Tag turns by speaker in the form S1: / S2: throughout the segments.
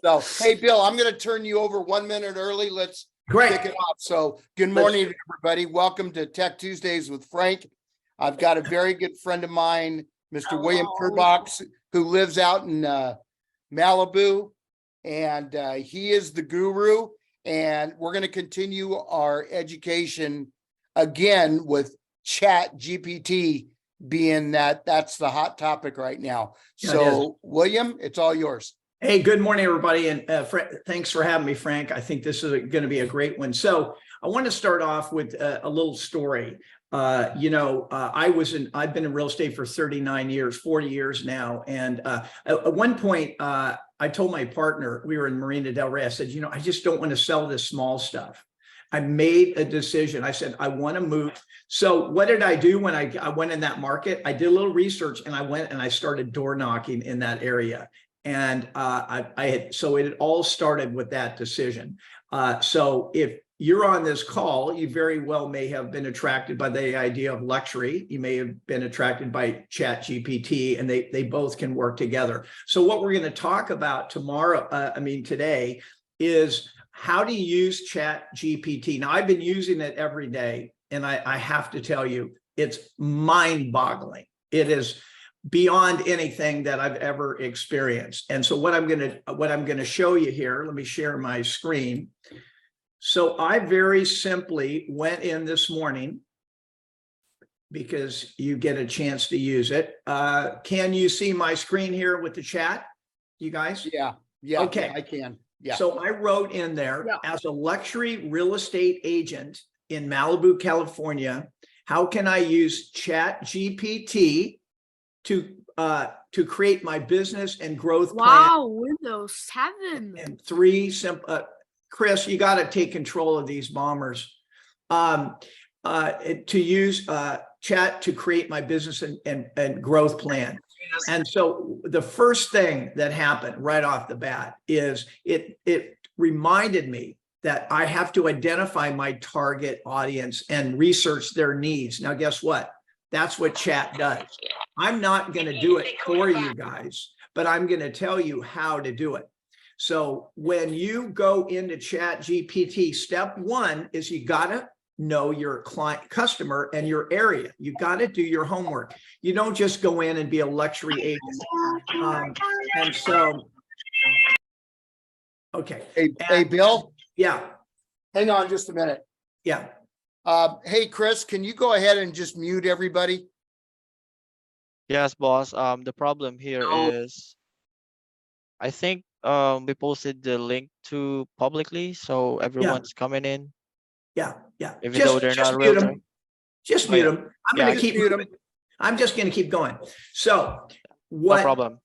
S1: So, hey, Bill, I'm going to turn you over 1 minute early. Let's kick it off. So good morning, everybody. Welcome to Tech Tuesdays with Frank. I've got a very good friend of mine, Mr. William Kerbox, who lives out in Malibu, and he is the guru. And we're going to continue our education again with ChatGPT being that's the hot topic right now. So, William, it's all yours.
S2: Hey, good morning, everybody. And thanks for having me, Frank. I think this is going to be a great one. So I want to start off with a little story. I've been in real estate for 39 years, 40 years now. And at one point, I told my partner, we were in Marina Del Rey, I said, I just don't want to sell this small stuff. I made a decision. I said, I want to move. So what did I do when I went in that market? I did a little research and I went and I started door knocking in that area. And so it all started with that decision. So if you're on this call, you very well may have been attracted by the idea of luxury. You may have been attracted by ChatGPT, and they both can work together. So what we're going to talk about today is how to use ChatGPT. Now, I've been using it every day, and I have to tell you, it's mind-boggling. It is beyond anything that I've ever experienced. And so what I'm going to show you here, let me share my screen. So I very simply went in this morning because you get a chance to use it. Can you see my screen here with the chat, you guys?
S1: Yeah.
S2: Okay.
S1: I can. Yeah.
S2: So I wrote in there, as a luxury real estate agent in Malibu, California, how can I use ChatGPT to create my business and growth plan?
S3: Wow, Windows 7.
S2: And 3 simple. Chris, you got to take control of these bombers. To use chat to create my business and growth plan. And so the first thing that happened right off the bat is it reminded me that I have to identify my target audience and research their needs. Now, guess what? That's what chat does. I'm not going to do it for you guys, but I'm going to tell you how to do it. So when you go into ChatGPT, step one is you got to know your customer and your area. You got to do your homework. You don't just go in and be a luxury agent. And so, okay.
S1: Hey, Bill?
S2: Yeah.
S1: Hang on just a minute.
S2: Yeah.
S1: Hey, Chris, can you go ahead and just mute everybody?
S4: Yes, boss. The problem here is, I think we posted the link to publicly, so everyone's coming in.
S2: Yeah.
S4: Even though they're not
S2: mute
S4: real
S2: them.
S4: time.
S2: Just mute them. I'm going to keep
S1: mute them.
S2: I'm just going to keep going. So
S4: No problem.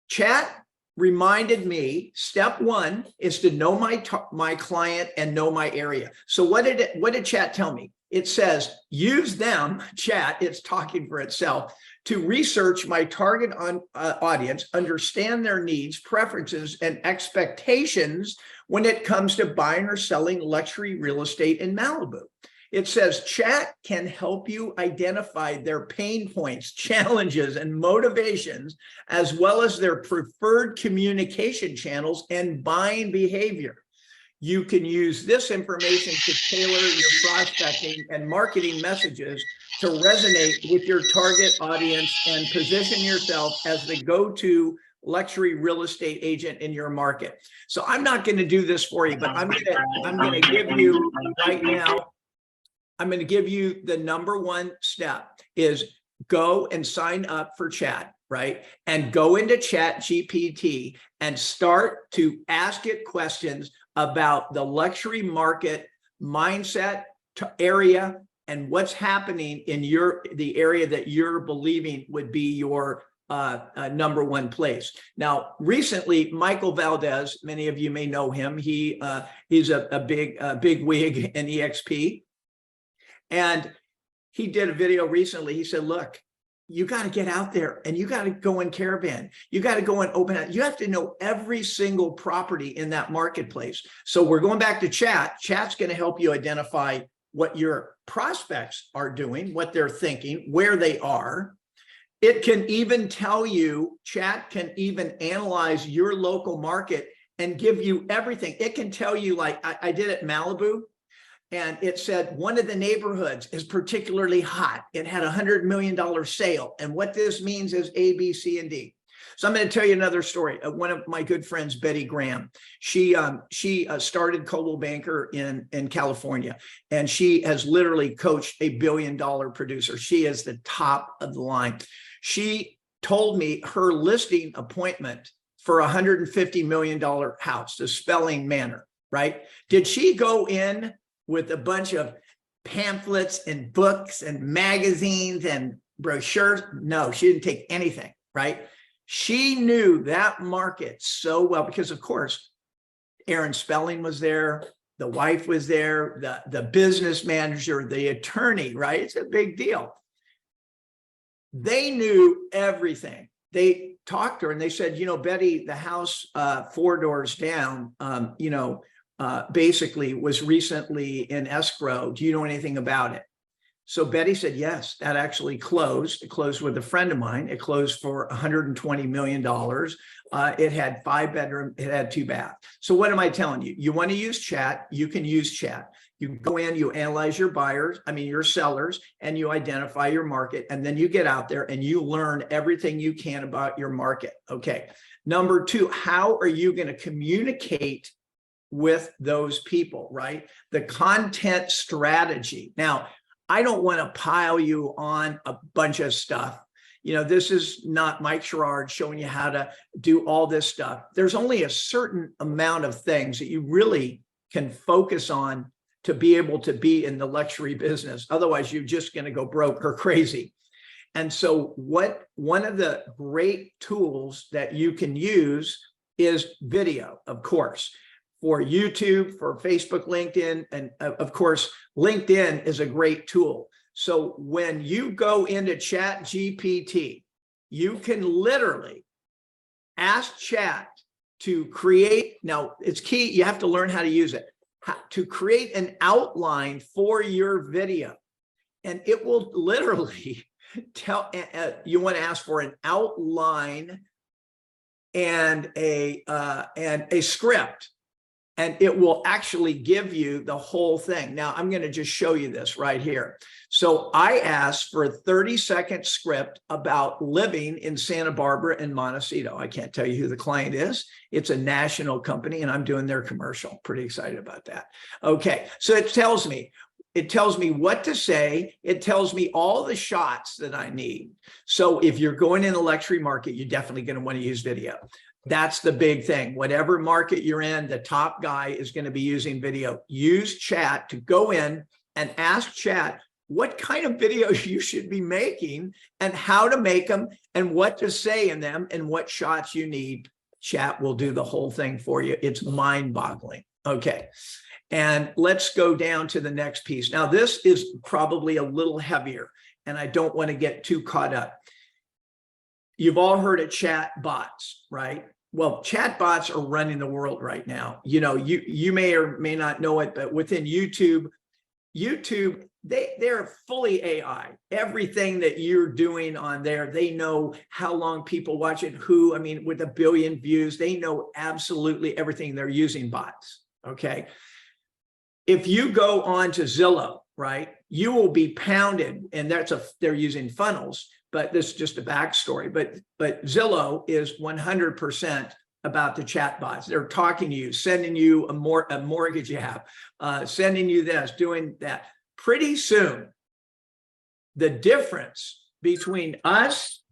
S2: Chat reminded me, step one is to know my client and know my area. So what did chat tell me? It says, use them, chat, it's talking for itself, to research my target audience, understand their needs, preferences, and expectations when it comes to buying or selling luxury real estate in Malibu. It says chat can help you identify their pain points, challenges, and motivations, as well as their preferred communication channels and buying behavior. You can use this information to tailor your prospecting and marketing messages to resonate with your target audience and position yourself as the go-to luxury real estate agent in your market. So I'm not going to do this for you, but I'm going to give you right now, I'm going to give you the number one step is go and sign up for chat, right? And go into ChatGPT and start to ask it questions about the luxury market mindset area and what's happening in the area that you're believing would be your number one place. Now, recently, Michael Valdez, many of you may know him. He's a big wig in EXP. And he did a video recently. He said, look, you got to get out there and you got to go in caravan. You got to go and open it. You have to know every single property in that marketplace. So we're going back to chat. Chat's going to help you identify what your prospects are doing, what they're thinking, where they are. It can even tell you, chat can even analyze your local market and give you everything. It can tell you, like I did at Malibu, and it said one of the neighborhoods is particularly hot. It had $100 million sale. And what this means is A, B, C, and D. So I'm going to tell you another story. One of my good friends, Betty Graham, she started Coldwell Banker in California, and she has literally coached a $1 billion producer. She is the top of the line. She told me her listing appointment for $150 million house, the Spelling Manor, right? Did she go in with a bunch of pamphlets and books and magazines and brochures? No, she didn't take anything, right? She knew that market so well because, of course, Aaron Spelling was there, the wife was there, the business manager, the attorney, right? It's a big deal. They knew everything. They talked to her and they said, you know, Betty, the house 4 doors down, basically was recently in escrow. Do you know anything about it? So Betty said, yes, that actually closed. It closed with a friend of mine. It closed for $120 million. It had 5 bedrooms. It had 2 baths. So what am I telling you? You want to use chat, you can use chat. You go in, you analyze your buyers, your sellers, and you identify your market. And then you get out there and you learn everything you can about your market. Okay. Number 2, how are you going to communicate with those people, right? The content strategy. Now, I don't want to pile you on a bunch of stuff. You know, this is not Mike Sherrard showing you how to do all this stuff. There's only a certain amount of things that you really can focus on to be able to be in the luxury business. Otherwise, you're just going to go broke or crazy. And so one of the great tools that you can use is video, of course, for YouTube, for Facebook, LinkedIn, and of course, LinkedIn is a great tool. So when you go into ChatGPT, you can literally ask chat to create, now it's key, you have to learn how to use it, to create an outline for your video. And it will literally tell, you want to ask for an outline and a script. And it will actually give you the whole thing. Now, I'm going to just show you this right here. So I asked for a 30-second script about living in Santa Barbara and Montecito. I can't tell you who the client is. It's a national company, and I'm doing their commercial. Pretty excited about that. Okay, so it tells me what to say. It tells me all the shots that I need. So if you're going in the luxury market, you're definitely going to want to use video. That's the big thing. Whatever market you're in, the top guy is going to be using video. Use chat to go in and ask chat what kind of videos you should be making and how to make them and what to say in them and what shots you need. Chat will do the whole thing for you. It's mind-boggling. Okay. And let's go down to the next piece. Now, this is probably a little heavier, and I don't want to get too caught up. You've all heard of chat bots, right? Well, chat bots are running the world right now. You know, you may or may not know it, but within YouTube, they're fully AI. Everything that you're doing on there, they know how long people watch it, with 1 billion views, they know absolutely everything. They're using bots, okay? If you go on to Zillow, right, you will be pounded, and they're using funnels. But this is just a backstory. But Zillow is 100% about the chatbots. They're talking to you, sending you a mortgage app, sending you this, doing that. Pretty soon, the difference between us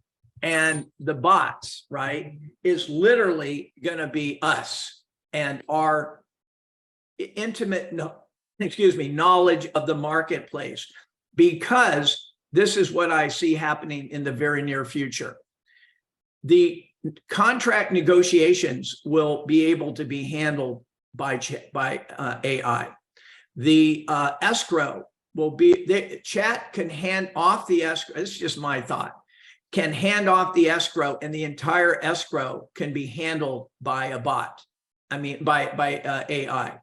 S2: and the bots, right, is literally going to be us and our intimate, knowledge of the marketplace, because this is what I see happening in the very near future. The contract negotiations will be able to be handled by AI. The escrow will be, chat can hand off the escrow. This is just my thought. Can hand off the escrow, and the entire escrow can be handled by a bot. By AI.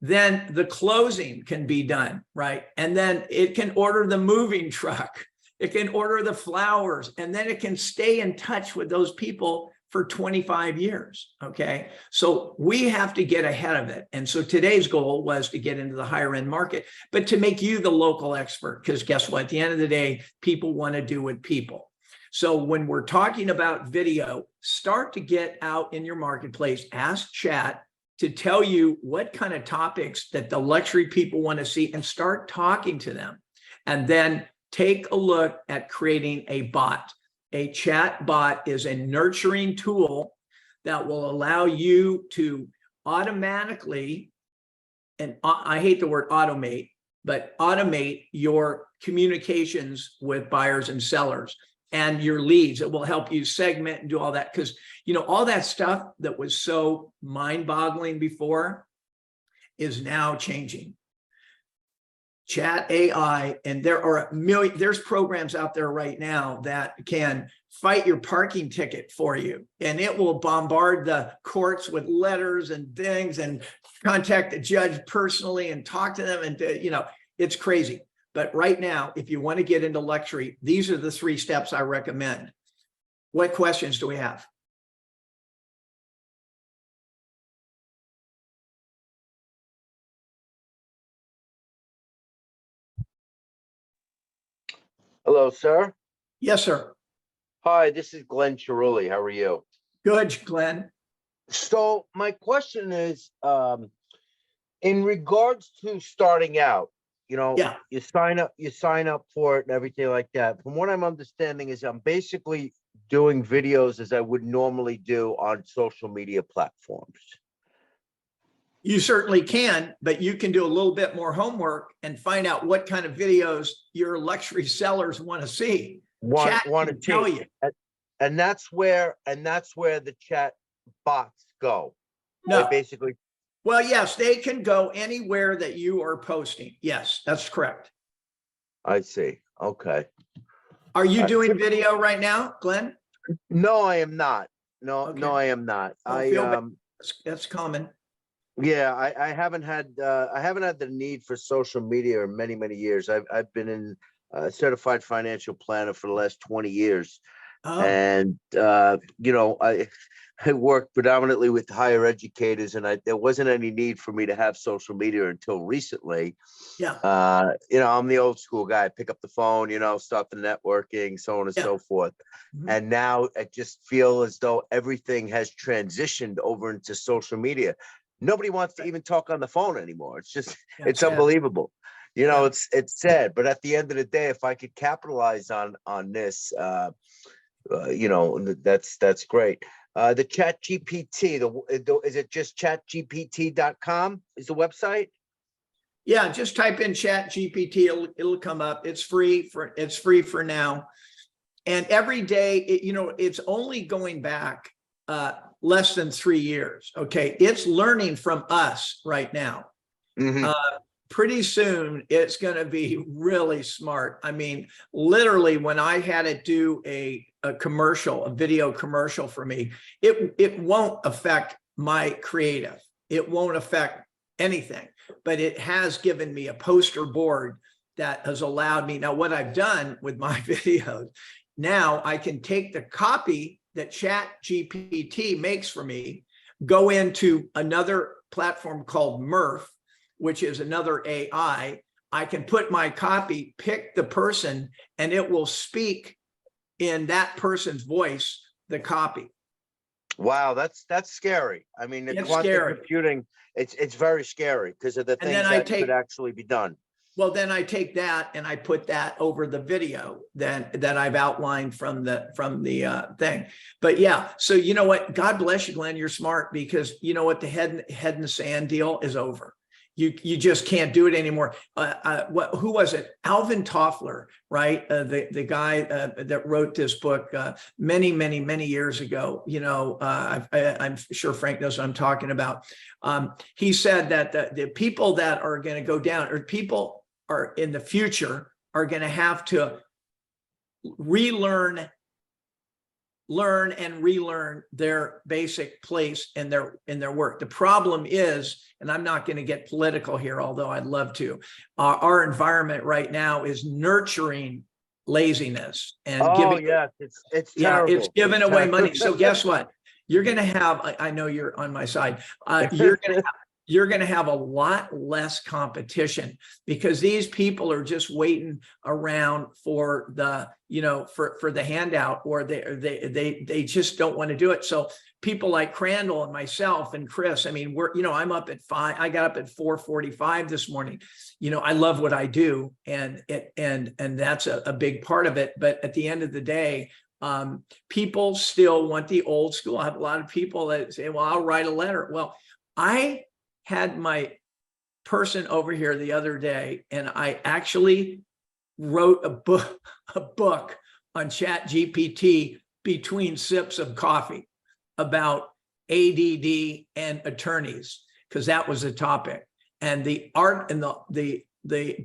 S2: Then the closing can be done, right? And then it can order the moving truck. It can order the flowers, and then it can stay in touch with those people for 25 years. Okay. So we have to get ahead of it. And so today's goal was to get into the higher end market, but to make you the local expert, because guess what? At the end of the day, people want to do with people. So when we're talking about video, start to get out in your marketplace, ask chat to tell you what kind of topics that the luxury people want to see, and start talking to them. And then take a look at creating a bot. A chat bot is a nurturing tool that will allow you to automatically, and I hate the word automate, but automate your communications with buyers and sellers and your leads. It will help you segment and do all that, because all that stuff that was so mind-boggling before is now changing. Chat AI, and there are there's programs out there right now that can fight your parking ticket for you, and it will bombard the courts with letters and things, and contact the judge personally and talk to them, and it's crazy. But right now, if you want to get into luxury, these are the 3 steps I recommend. What questions do we have?
S5: Hello, sir.
S2: Yes, sir.
S5: Hi, this is Glenn Chirulli. How are you?
S2: Good, Glenn.
S5: So my question is, in regards to starting out,
S2: Yeah.
S5: you sign up for it and everything like that. From what I'm understanding is I'm basically doing videos as I would normally do on social media platforms.
S2: You certainly can, but you can do a little bit more homework and find out what kind of videos your luxury sellers want to see. Chat
S5: Want to
S2: tell you.
S5: And that's where the chat bots go.
S2: No.
S5: They basically.
S2: Well, yes, they can go anywhere that you are posting. Yes, that's correct.
S5: I see. Okay.
S2: Are you doing video right now, Glenn?
S5: No, I am not. No,
S2: Okay.
S5: no, I am not.
S2: That's common.
S5: Yeah, I haven't had the need for social media in many, many years. I've been in certified financial planner for the last 20 years.
S2: Oh.
S5: And I worked predominantly with higher educators, and there wasn't any need for me to have social media until recently.
S2: Yeah.
S5: I'm the old school guy. Pick up the phone, start the networking, so on and so forth.
S2: Mhm.
S5: And now I just feel as though everything has transitioned over into social media. Nobody wants to even talk on the phone anymore. It's just, it's unbelievable. It's sad, but at the end of the day, if I could capitalize on this, that's great. The ChatGPT, is it just chatgpt.com is the website?
S2: Yeah, just type in ChatGPT, it'll come up. It's free for now. And every day, it's only going back less than 3 years. Okay. It's learning from us right now.
S5: Mm-hmm.
S2: Pretty soon it's going to be really smart. I mean, literally when I had it do a video commercial for me, it won't affect my creative. It won't affect anything, but it has given me a poster board that has allowed me. Now, what I've done with my videos, now I can take the copy that ChatGPT makes for me, go into another platform called Murph, which is another AI. I can put my copy, pick the person, and it will speak in that person's voice, the copy.
S5: Wow, that's scary. I mean, the
S2: It's
S5: quantum
S2: scary.
S5: computing, it's very scary because of the things that could actually be done.
S2: Well, then I take that and I put that over the video that I've outlined from the thing. But yeah, so you know what? God bless you, Glenn. You're smart, because you know what? The head in the sand deal is over. You just can't do it anymore. Who was it? Alvin Toffler, right? The guy that wrote this book many years ago. I'm sure Frank knows what I'm talking about. He said that the people that are going to go down, or people are in the future, are going to have to learn and relearn their basic place in their work. The problem is, and I'm not going to get political here, although I'd love to, our environment right now is nurturing laziness and
S5: Oh,
S2: giving.
S5: yes, it's
S2: Yeah,
S5: terrible.
S2: it's giving
S5: It's
S2: away
S5: terrible.
S2: money. So guess what? You're going to have, I know you're on my side. You're going to have a lot less competition because these people are just waiting around for the, for the handout, or they just don't want to do it. So people like Crandall and myself and Chris, I mean, I'm up at 5. I got up at 4:45 this morning. I love what I do, and that's a big part of it. But at the end of the day, people still want the old school. I have a lot of people that say, well, I'll write a letter. Well, I had my person over here the other day, and I actually wrote a book on ChatGPT between sips of coffee about ADD and attorneys, because that was a topic. And the art and the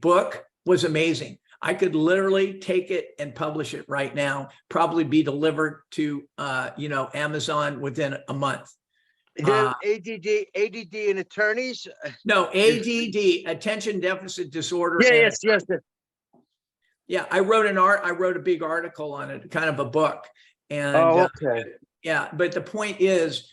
S2: book was amazing. I could literally take it and publish it right now, probably be delivered to Amazon within a month.
S5: ADD and attorneys?
S2: No, ADD, attention deficit disorder.
S5: Yes.
S2: Yeah, I wrote a big article on it, kind of a book. And
S5: okay.
S2: Yeah, but the point is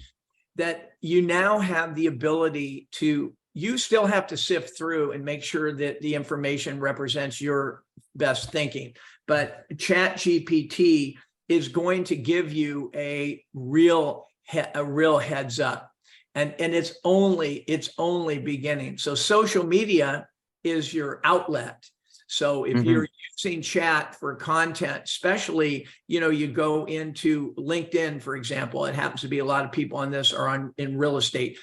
S2: that you now have the ability to, you still have to sift through and make sure that the information represents your best thinking. But ChatGPT is going to give you a real heads up. And it's only beginning. So social media is your outlet. So if you're using chat for content, especially, you go into LinkedIn, for example, it happens to be a lot of people on this are in real estate.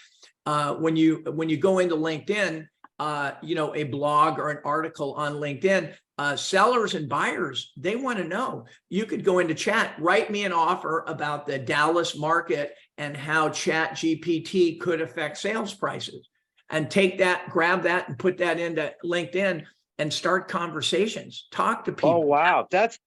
S2: When you go into LinkedIn, a blog or an article on LinkedIn, sellers and buyers, they want to know. You could go into chat, write me an offer about the Dallas market and how ChatGPT could affect sales prices, and take that, grab that and put that into LinkedIn and start conversations, talk to people.
S5: Oh, wow. That's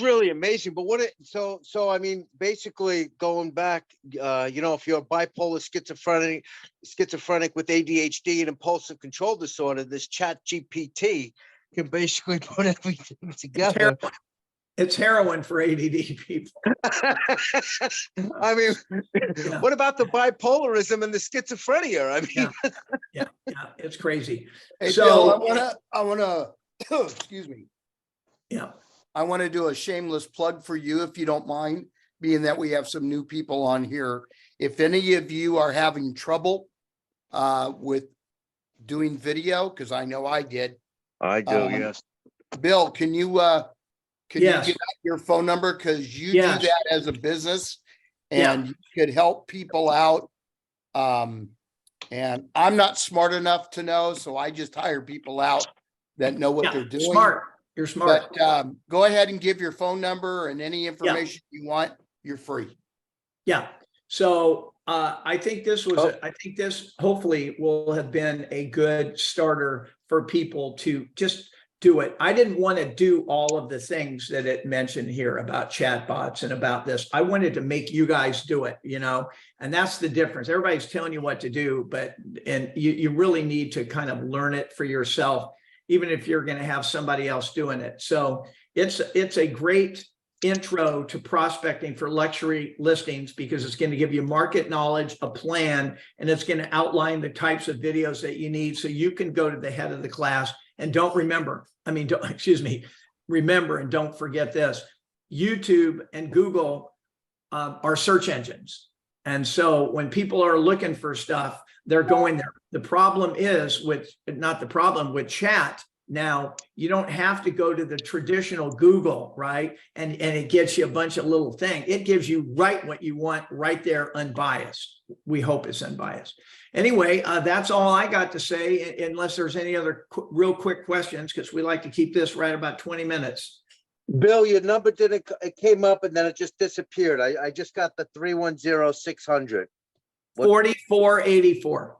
S5: really amazing. But so I mean, basically going back, if you're bipolar schizophrenic with ADHD and impulsive control disorder, this ChatGPT can basically put everything together.
S2: It's heroin for ADD people.
S5: I mean, What about the bipolarism and the schizophrenia? I mean,
S2: yeah, it's crazy.
S1: Hey,
S2: so
S1: Bill, I wanna excuse me.
S2: Yeah.
S1: I want to do a shameless plug for you, if you don't mind, being that we have some new people on here. If any of you are having trouble with doing video, because I know I did.
S5: I do, yes.
S1: Bill, can you give out your phone number? Because you do that as a business, and you could help people out. And I'm not smart enough to know, so I just hire people out that know what they're doing.
S2: Smart. You're smart.
S1: But go ahead and give your phone number and any information you want. You're free.
S2: Yeah. So I think this was, I think this hopefully will have been a good starter for people to just do it. I didn't want to do all of the things that it mentioned here about chatbots and about this. I wanted to make you guys do it, and that's the difference. Everybody's telling you what to do, and you really need to kind of learn it for yourself, even if you're going to have somebody else doing it. So it's a great intro to prospecting for luxury listings, because it's going to give you market knowledge, a plan, and it's going to outline the types of videos that you need so you can go to the head of the class. And remember and don't forget this: YouTube and Google are search engines. And so when people are looking for stuff, they're going there. The problem is with chat. Now, you don't have to go to the traditional Google, right? And it gets you a bunch of little things. It gives you right what you want right there, unbiased. We hope it's unbiased. Anyway, that's all I got to say, unless there's any other real quick questions, because we like to keep this right about 20 minutes.
S5: Bill, your number it came up and then it just disappeared. I just got the 310-600.
S2: 4484.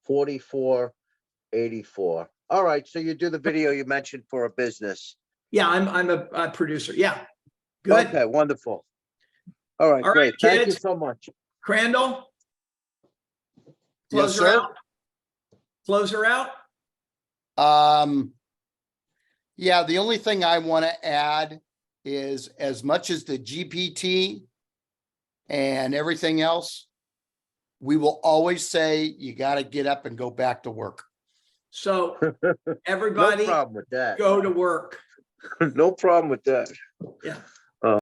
S5: 4484. All right. So you do the video you mentioned for a business.
S2: Yeah, I'm a producer. Yeah. Good.
S5: Okay, wonderful. All right, great. Thank you so much.
S2: Crandall?
S1: Yes, sir.
S2: Close her out.
S1: Yeah, the only thing I want to add is as much as the GPT and everything else, we will always say you got to get up and go back to work.
S2: So
S5: No
S2: everybody
S5: problem with that.
S2: go to work.
S5: No problem with that.
S2: Yeah.